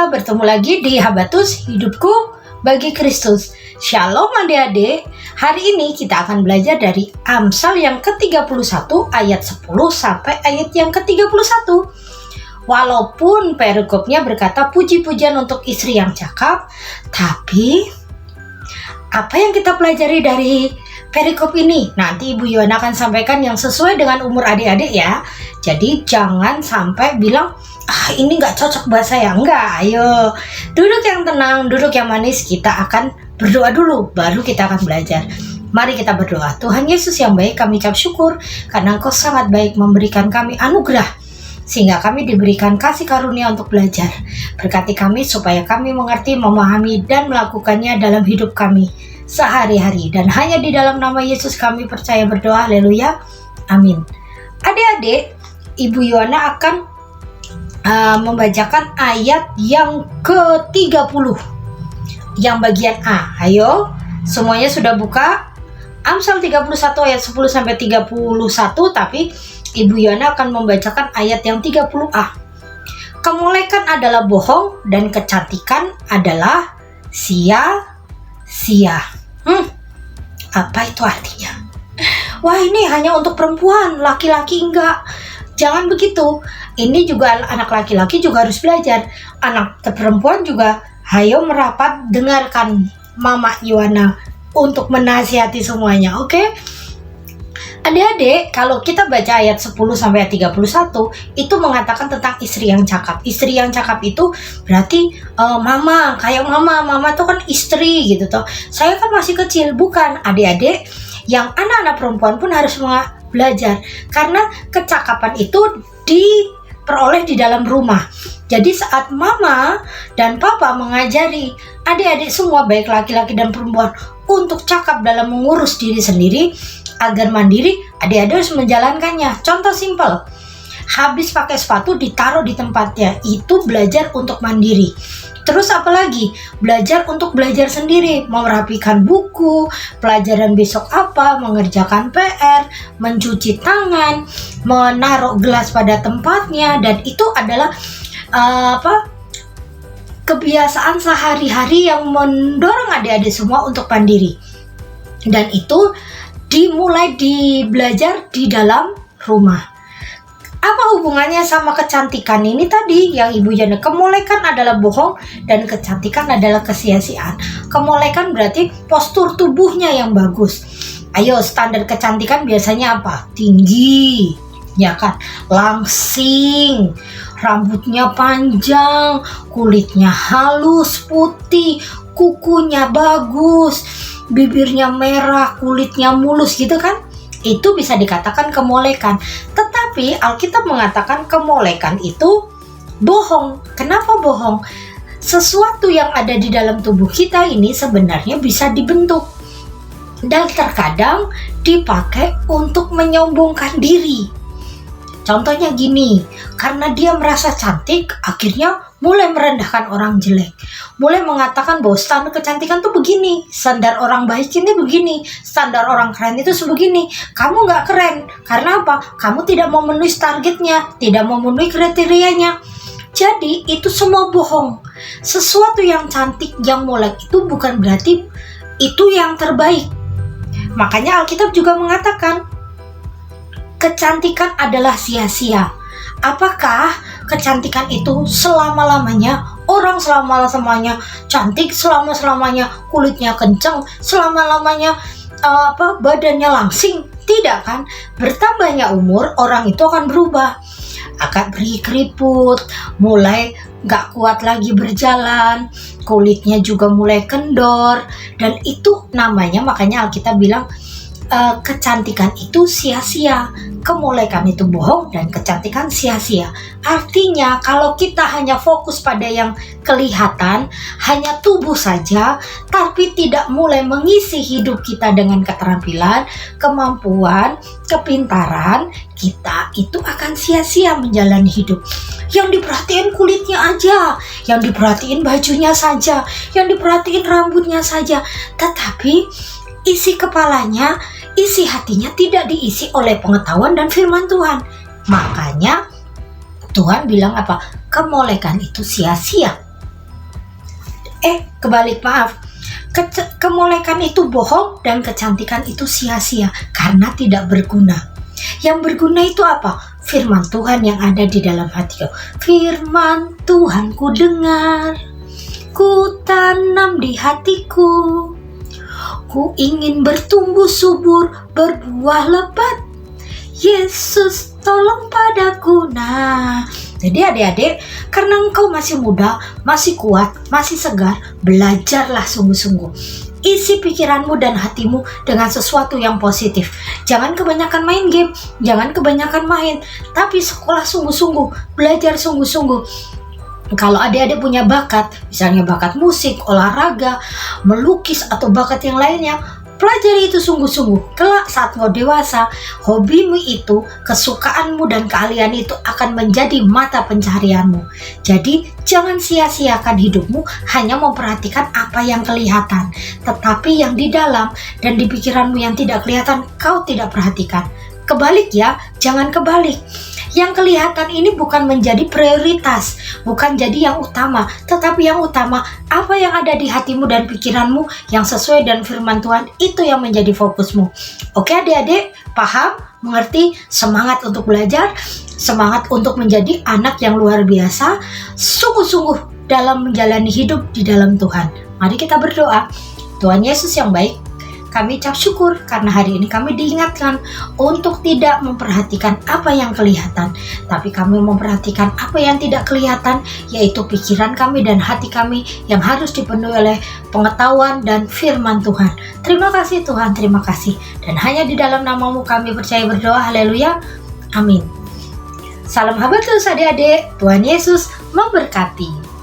bertemu lagi di Habatus Hidupku Bagi Kristus. Shalom adik-adik. Hari ini kita akan belajar dari Amsal yang ke-31 ayat 10 sampai ayat yang ke-31. Walaupun perikopnya berkata puji-pujian untuk istri yang cakap, tapi apa yang kita pelajari dari perikop ini? Nanti Ibu Yohana akan sampaikan yang sesuai dengan umur adik-adik ya. Jadi jangan sampai bilang, ini nggak cocok buat saya. Enggak, ayo duduk yang tenang, duduk yang manis. Kita akan berdoa dulu, baru kita akan belajar. Mari kita berdoa. Tuhan Yesus yang baik, kami ucap syukur karena Engkau sangat baik memberikan kami anugerah, sehingga kami diberikan kasih karunia untuk belajar. Berkati kami supaya kami mengerti, memahami, dan melakukannya dalam hidup kami sehari-hari. Dan hanya di dalam nama Yesus kami percaya berdoa, haleluya, amin. Adik-adik, Ibu Yohana akan membacakan ayat yang ke-30 yang bagian A. Ayo, semuanya sudah buka Amsal 31 ayat 10 sampai 31, tapi Ibu Yohana akan membacakan ayat yang 30A. Kemolekan adalah bohong dan kecantikan adalah sia-sia. Apa itu artinya? Wah, ini hanya untuk perempuan, laki-laki enggak. Jangan begitu. Ini juga anak laki-laki juga harus belajar. Anak perempuan juga, hayo merapat, dengarkan Mama Yohana untuk menasihati semuanya, oke? Adik-adik, kalau kita baca ayat 10 sampai 31, itu mengatakan tentang istri yang cakap. Istri yang cakap itu berarti mama, kayak mama itu kan istri gitu toh. Saya kan masih kecil, bukan. Adik-adik, yang anak-anak perempuan pun harus belajar, karena kecakapan itu diperoleh di dalam rumah. Jadi saat mama dan papa mengajari adik-adik semua, baik laki-laki dan perempuan, untuk cakap dalam mengurus diri sendiri agar mandiri, adik-adik harus menjalankannya. Contoh simpel, habis pakai sepatu ditaruh di tempatnya, itu belajar untuk mandiri. Terus apalagi? Belajar untuk belajar sendiri, merapikan buku, pelajaran besok apa, mengerjakan PR, mencuci tangan, menaruh gelas pada tempatnya, dan itu adalah kebiasaan sehari-hari yang mendorong adik-adik semua untuk mandiri. Dan itu dimulai belajar di dalam rumah. Apa hubungannya sama kecantikan ini tadi yang Ibu Yohana? Kemolekan adalah bohong dan kecantikan adalah kesia-siaan. Kemolekan berarti postur tubuhnya yang bagus. Ayo, standar kecantikan biasanya apa? Tinggi, ya kan? Langsing, rambutnya panjang, kulitnya halus, putih, kukunya bagus, bibirnya merah, kulitnya mulus gitu kan? Itu bisa dikatakan kemolekan. Tetapi Alkitab mengatakan kemolekan itu bohong. Kenapa bohong? Sesuatu yang ada di dalam tubuh kita ini sebenarnya bisa dibentuk dan terkadang dipakai untuk menyombongkan diri. Contohnya gini, karena dia merasa cantik, akhirnya mulai merendahkan orang jelek. Mulai mengatakan bahwa standar kecantikan tuh begini, standar orang baik ini begini, standar orang keren itu sebegini. Kamu nggak keren, karena apa? Kamu tidak memenuhi targetnya, tidak memenuhi kriterianya. Jadi itu semua bohong. Sesuatu yang cantik, yang molek itu bukan berarti itu yang terbaik. Makanya Alkitab juga mengatakan, kecantikan adalah sia-sia. Apakah kecantikan itu selama-lamanya? Orang selama-lamanya cantik, selama-lamanya kulitnya kencang, selama-lamanya badannya langsing? Tidak kan? Bertambahnya umur, orang itu akan berubah. Akan berkeriput, mulai gak kuat lagi berjalan, kulitnya juga mulai kendor. Dan itu namanya, makanya Alkitab bilang, kecantikan itu sia-sia, kemolekan itu bohong, dan kecantikan sia-sia. Artinya kalau kita hanya fokus pada yang kelihatan, hanya tubuh saja, tapi tidak mulai mengisi hidup kita dengan keterampilan, kemampuan, kepintaran, kita itu akan sia-sia menjalani hidup. Yang diperhatiin kulitnya aja, yang diperhatiin bajunya saja, yang diperhatiin rambutnya saja, tetapi isi kepalanya, isi hatinya tidak diisi oleh pengetahuan dan firman Tuhan. Makanya Tuhan bilang apa? Kemolekan itu sia-sia. Kebalik, maaf. Kemolekan itu bohong dan kecantikan itu sia-sia karena tidak berguna. Yang berguna itu apa? Firman Tuhan yang ada di dalam hatiku. Firman Tuhan ku dengar, ku tanam di hatiku, ku ingin bertumbuh subur, berbuah lebat. Yesus tolong padaku. Nah, jadi adik-adik, karena engkau masih muda, masih kuat, masih segar, belajarlah sungguh-sungguh. Isi pikiranmu dan hatimu dengan sesuatu yang positif. Jangan kebanyakan main game, jangan kebanyakan main, tapi sekolah sungguh-sungguh, belajar sungguh-sungguh. Kalau adik-adik punya bakat, misalnya bakat musik, olahraga, melukis, atau bakat yang lainnya, pelajari itu sungguh-sungguh. Kelak saat kau dewasa, hobimu itu, kesukaanmu dan keahlian itu akan menjadi mata pencaharianmu. Jadi jangan sia-siakan hidupmu hanya memperhatikan apa yang kelihatan, tetapi yang di dalam dan di pikiranmu yang tidak kelihatan kau tidak perhatikan. Kebalik ya, jangan kebalik. Yang kelihatan ini bukan menjadi prioritas, bukan jadi yang utama, tetapi yang utama apa yang ada di hatimu dan pikiranmu yang sesuai dengan firman Tuhan, itu yang menjadi fokusmu. Oke adik-adik, paham? Mengerti? Semangat untuk belajar, semangat untuk menjadi anak yang luar biasa, sungguh-sungguh dalam menjalani hidup di dalam Tuhan. Mari kita berdoa. Tuhan Yesus yang baik, kami ucap syukur karena hari ini kami diingatkan untuk tidak memperhatikan apa yang kelihatan, tapi kami memperhatikan apa yang tidak kelihatan, yaitu pikiran kami dan hati kami yang harus dipenuhi oleh pengetahuan dan firman Tuhan. Terima kasih Tuhan, terima kasih. Dan hanya di dalam nama-Mu kami percaya berdoa, haleluya, amin. Salam Habatus adik-adik, Tuhan Yesus memberkati.